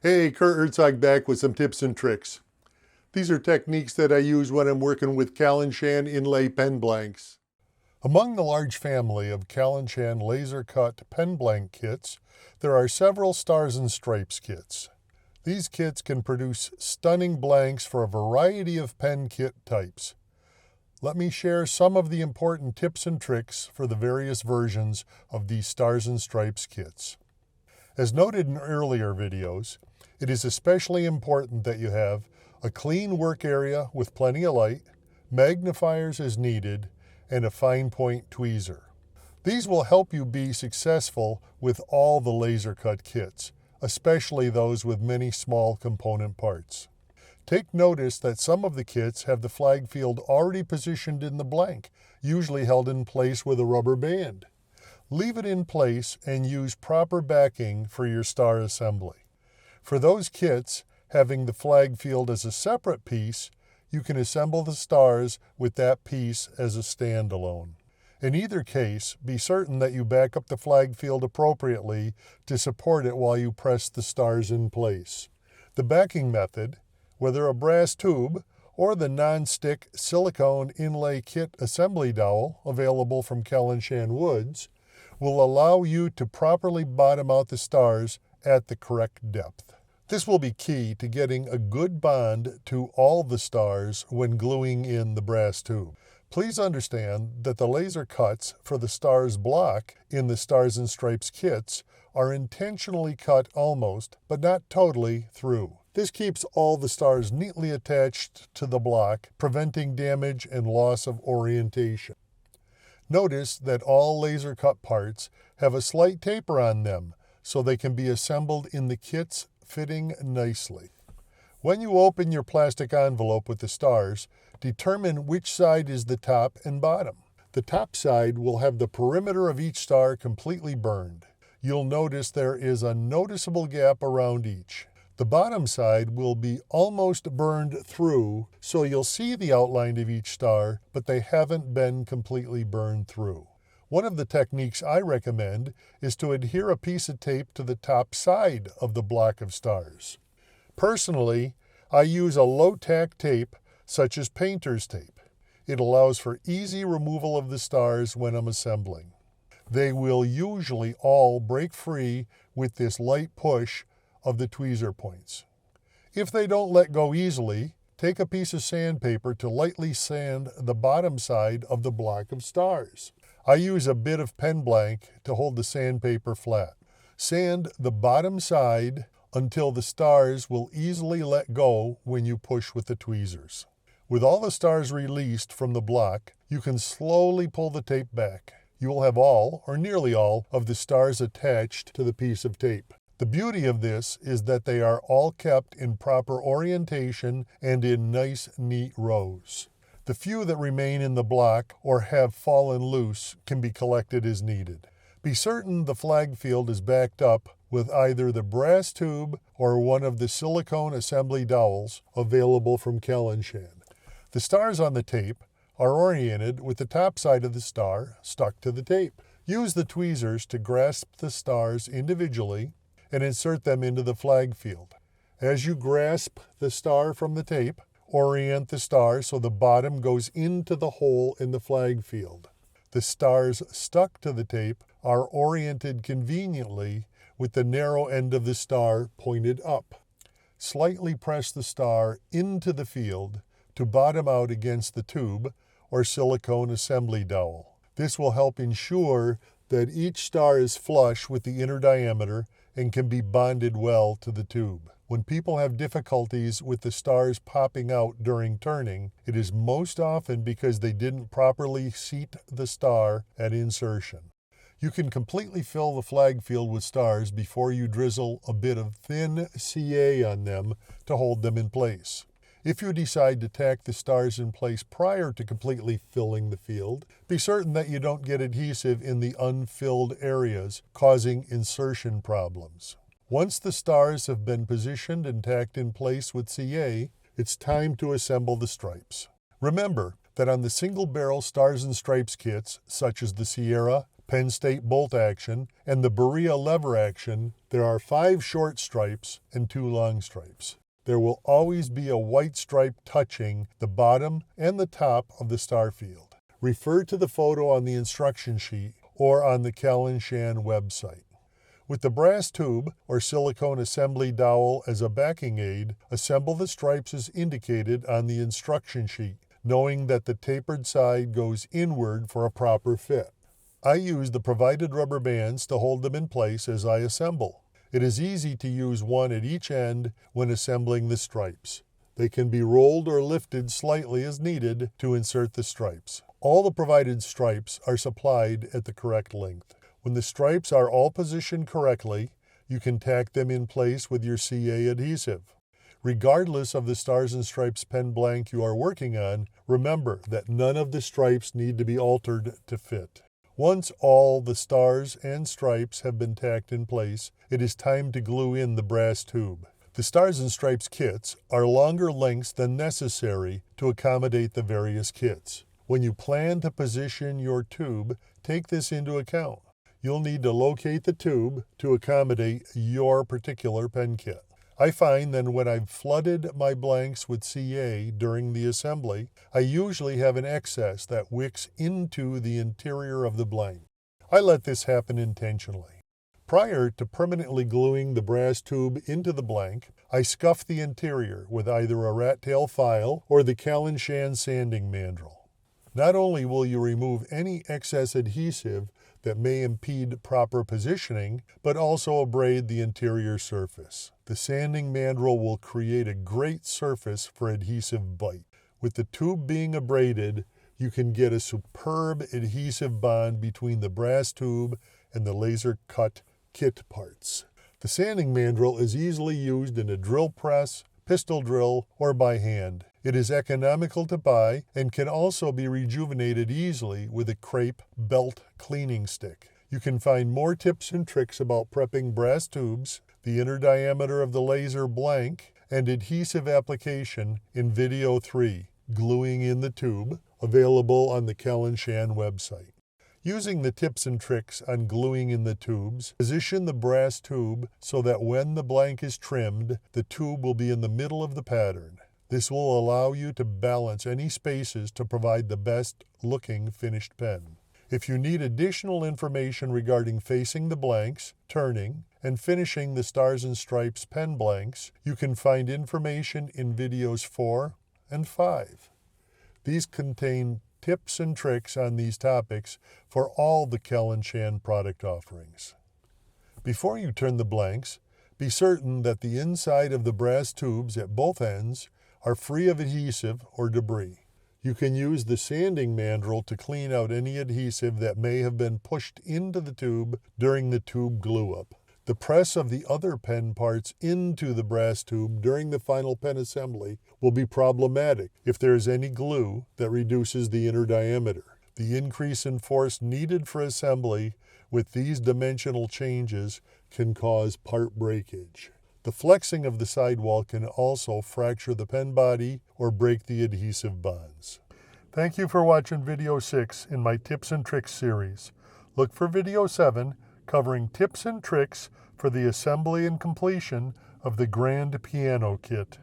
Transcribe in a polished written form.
Hey, Kurt Herzog back with some tips and tricks. These are techniques that I use when I'm working with Kallenshaan Inlay pen blanks. Among the large family of Kallenshaan laser cut pen blank kits, there are several Stars and Stripes kits. These kits can produce stunning blanks for a variety of pen kit types. Let me share some of the important tips and tricks for the various versions of these Stars and Stripes kits. As noted in earlier videos, it is especially important that you have a clean work area with plenty of light, magnifiers as needed, and a fine point tweezer. These will help you be successful with all the laser cut kits, especially those with many small component parts. Take notice that some of the kits have the flag field already positioned in the blank, usually held in place with a rubber band. Leave it in place and use proper backing for your star assembly. For those kits having the flag field as a separate piece, you can assemble the stars with that piece as a standalone. In either case, be certain that you back up the flag field appropriately to support it while you press the stars in place. The backing method, whether a brass tube or the non-stick silicone inlay kit assembly dowel available from Kallenshaan Woods, will allow you to properly bottom out the stars at the correct depth. This will be key to getting a good bond to all the stars when gluing in the brass tube. Please understand that the laser cuts for the stars block in the Stars and Stripes kits are intentionally cut almost, but not totally, through. This keeps all the stars neatly attached to the block, preventing damage and loss of orientation. Notice that all laser cut parts have a slight taper on them, so they can be assembled in the kits fitting nicely. When you open your plastic envelope with the stars, determine which side is the top and bottom. The top side will have the perimeter of each star completely burned. You'll notice there is a noticeable gap around each. The bottom side will be almost burned through, so you'll see the outline of each star, but they haven't been completely burned through. One of the techniques I recommend is to adhere a piece of tape to the top side of the block of stars. Personally, I use a low-tack tape, such as painter's tape. It allows for easy removal of the stars when I'm assembling. They will usually all break free with this light push of the tweezer points. If they don't let go easily, take a piece of sandpaper to lightly sand the bottom side of the block of stars. I use a bit of pen blank to hold the sandpaper flat. Sand the bottom side until the stars will easily let go when you push with the tweezers. With all the stars released from the block, you can slowly pull the tape back. You will have all, or nearly all, of the stars attached to the piece of tape. The beauty of this is that they are all kept in proper orientation and in nice, neat rows. The few that remain in the block or have fallen loose can be collected as needed. Be certain the flag field is backed up with either the brass tube or one of the silicone assembly dowels available from Kallenshaan. The stars on the tape are oriented with the top side of the star stuck to the tape. Use the tweezers to grasp the stars individually and insert them into the flag field. As you grasp the star from the tape, orient the star so the bottom goes into the hole in the flag field. The stars stuck to the tape are oriented conveniently with the narrow end of the star pointed up. Slightly press the star into the field to bottom out against the tube or silicone assembly dowel. This will help ensure that each star is flush with the inner diameter and can be bonded well to the tube. When people have difficulties with the stars popping out during turning, it is most often because they didn't properly seat the star at insertion. You can completely fill the flag field with stars before you drizzle a bit of thin CA on them to hold them in place. If you decide to tack the stars in place prior to completely filling the field, be certain that you don't get adhesive in the unfilled areas, causing insertion problems. Once the stars have been positioned and tacked in place with CA, it's time to assemble the stripes. Remember that on the single barrel Stars and Stripes kits, such as the Sierra, Penn State bolt action, and the Berea lever action, there are 5 short stripes and 2 long stripes. There will always be a white stripe touching the bottom and the top of the star field. Refer to the photo on the instruction sheet or on the Kallenshaan website. With the brass tube or silicone assembly dowel as a backing aid, assemble the stripes as indicated on the instruction sheet, knowing that the tapered side goes inward for a proper fit. I use the provided rubber bands to hold them in place as I assemble. It is easy to use one at each end when assembling the stripes. They can be rolled or lifted slightly as needed to insert the stripes. All the provided stripes are supplied at the correct length. When the stripes are all positioned correctly, you can tack them in place with your CA adhesive. Regardless of the Stars and Stripes pen blank you are working on, remember that none of the stripes need to be altered to fit. Once all the stars and stripes have been tacked in place, it is time to glue in the brass tube. The Stars and Stripes kits are longer lengths than necessary to accommodate the various kits. When you plan to position your tube, take this into account. You'll need to locate the tube to accommodate your particular pen kit. I find that when I've flooded my blanks with CA during the assembly, I usually have an excess that wicks into the interior of the blank. I let this happen intentionally. Prior to permanently gluing the brass tube into the blank, I scuff the interior with either a rat tail file or the Kallenshaan sanding mandrel. Not only will you remove any excess adhesive that may impede proper positioning, but also abrade the interior surface. The sanding mandrel will create a great surface for adhesive bite. With the tube being abraded, you can get a superb adhesive bond between the brass tube and the laser cut kit parts. The sanding mandrel is easily used in a drill press, pistol drill, or by hand. It is economical to buy and can also be rejuvenated easily with a crepe belt cleaning stick. You can find more tips and tricks about prepping brass tubes, the inner diameter of the laser blank, and adhesive application in video 3, Gluing in the Tube, available on the Kallenshaan website. Using the tips and tricks on gluing in the tubes, position the brass tube so that when the blank is trimmed, the tube will be in the middle of the pattern. This will allow you to balance any spaces to provide the best looking finished pen. If you need additional information regarding facing the blanks, turning, and finishing the Stars and Stripes pen blanks, you can find information in videos 4 and 5. These contain tips and tricks on these topics for all the Kallenshaan product offerings. Before you turn the blanks, be certain that the inside of the brass tubes at both ends are free of adhesive or debris. You can use the sanding mandrel to clean out any adhesive that may have been pushed into the tube during the tube glue-up. The press of the other pen parts into the brass tube during the final pen assembly will be problematic if there is any glue that reduces the inner diameter. The increase in force needed for assembly with these dimensional changes can cause part breakage. The flexing of the sidewall can also fracture the pen body or break the adhesive bonds. Thank you for watching video 6 in my Tips and Tricks series. Look for video 7 covering tips and tricks for the assembly and completion of the grand piano kit.